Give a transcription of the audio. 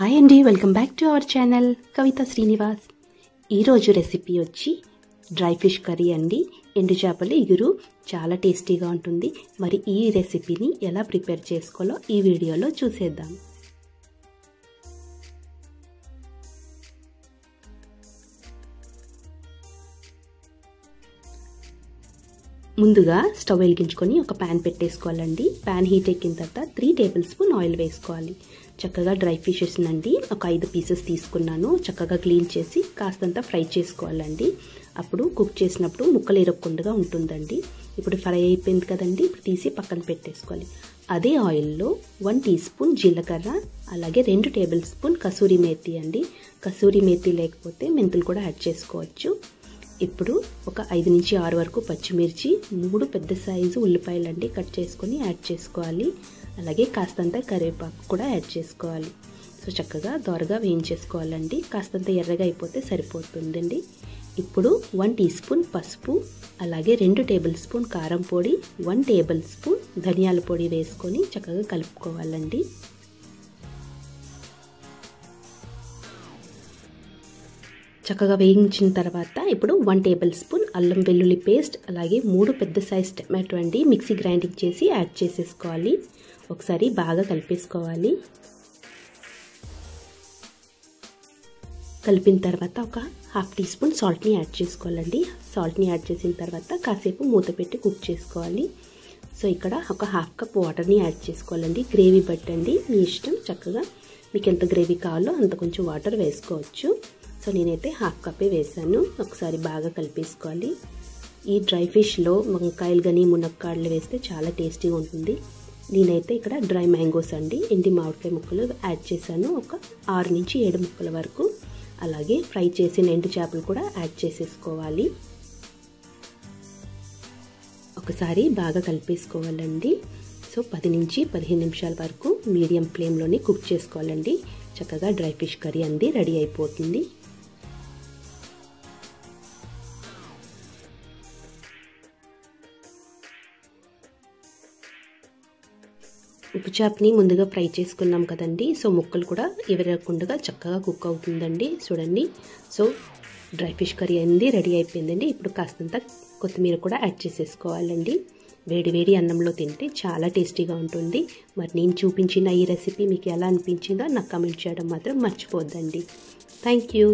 Hi అండి, welcome back to our channel Kavitha Srinivas. ఈరోజు recipe వచ్చి డ్రై ఫిష్ కర్రీ అండి. ఎండు చేపల ఇగురు చాలా టేస్టీగా ఉంటుంది. మరి ఈ రెసిపీని ఎలా ప్రిపేర్ చేసుకోవాలో ఈ వీడియోలో చూసేద్దాం. ముందుగా స్టవ్ వెలిగించుకొని ఒక ప్యాన్ పెట్టేసుకోవాలండి. ప్యాన్ హీట్ ఎక్కిన తర్వాత 3 టేబుల్ స్పూన్ ఆయిల్ వేసుకోవాలి. చక్కగా డ్రై ఫిషెస్ నండి ఒక 5 పీసెస్ తీసుకున్నాను. చక్కగా క్లీన్ చేసి కాస్తంత ఫ్రై చేసుకోవాలండి. అప్పుడు కుక్ చేసినప్పుడు ముక్కలు ఇరగకుండా ఉంటుందండి. ఇప్పుడు ఫ్రై అయిపోయింది కదండి, ఇప్పుడు తీసి పక్కన పెట్టేసుకోవాలి. అదే ఆయిల్లో 1 టీ స్పూన్ జీలకర్ర, అలాగే 2 టేబుల్ స్పూన్ కసూరి మేతి అండి. కసూరి మేతి లేకపోతే మెంతులు కూడా యాడ్ చేసుకోవచ్చు. ఇప్పుడు ఒక 5 నుంచి 6 వరకు పచ్చిమిర్చి, 3 పెద్ద సైజు ఉల్లిపాయలండి కట్ చేసుకొని యాడ్ చేసుకోవాలి. అలాగే కాస్తంత కరివేపాకు కూడా యాడ్ చేసుకోవాలి. సో చక్కగా దోరగా వేయించేసుకోవాలండి. కాస్తంత ఎర్రగా అయిపోతే సరిపోతుందండి. ఇప్పుడు 1 టీ స్పూన్ పసుపు, అలాగే 2 టేబుల్ స్పూన్ కారం పొడి, 1 టేబుల్ స్పూన్ ధనియాల పొడి వేసుకొని చక్కగా కలుపుకోవాలండి. చక్కగా వేయించిన తర్వాత ఇప్పుడు 1 టేబుల్ స్పూన్ అల్లం వెల్లుల్లి పేస్ట్, అలాగే 3 పెద్ద సైజ్ టమాటో అండి మిక్సీ గ్రైండింగ్ చేసి యాడ్ చేసేసుకోవాలి. ఒకసారి బాగా కలిపేసుకోవాలి. కలిపిన తర్వాత ఒక 1/2 టీ స్పూన్ సాల్ట్ని యాడ్ చేసుకోవాలండి. సాల్ట్ని యాడ్ చేసిన తర్వాత కాసేపు మూత పెట్టి కుక్ చేసుకోవాలి. సో ఇక్కడ ఒక 1/2 కప్ వాటర్ని యాడ్ చేసుకోవాలండి. గ్రేవీ బట్టండి, మీ ఇష్టం. చక్కగా మీకు ఎంత గ్రేవీ కావాలో అంత కొంచెం వాటర్ వేసుకోవచ్చు. సో నేనైతే 1/2 కప్పే వేసాను. ఒకసారి బాగా కలిపేసుకోవాలి. ఈ డ్రై ఫిష్లో వంకాయలు కానీ మునక్కాడలు వేస్తే చాలా టేస్టీగా ఉంటుంది. నేనైతే ఇక్కడ డ్రై మ్యాంగోస్ అండి, ఎండి మామిడికాయ ముక్కలు యాడ్ చేశాను. ఒక 6 నుంచి 7 ముక్కల వరకు. అలాగే ఫ్రై చేసిన ఎండు చేపలు కూడా యాడ్ చేసేసుకోవాలి. ఒకసారి బాగా కలిపేసుకోవాలండి. సో 10 నుంచి 15 నిమిషాల వరకు మీడియం ఫ్లేమ్లోనే కుక్ చేసుకోవాలండి. చక్కగా డ్రై ఫిష్ కర్రీ అంది రెడీ అయిపోతుంది. ఉప్పు చేపని ముందుగా ఫ్రై చేసుకున్నాం కదండి. సో ముక్కలు కూడా ఎవరకుండా చక్కగా కుక్ అవుతుందండి. చూడండి, సో డ్రై ఫిష్ కర్రీ అయింది రెడీ అయిపోయిందండి. ఇప్పుడు కాస్తంత కొత్తిమీర కూడా యాడ్ చేసేసుకోవాలండి. వేడి వేడి అన్నంలో తింటే చాలా టేస్టీగా ఉంటుంది. మరి నేను చూపించిన ఈ రెసిపీ మీకు ఎలా అనిపించిందో నాకు కామెంట్ చేయడం మాత్రం మర్చిపోద్దండి. Thank you.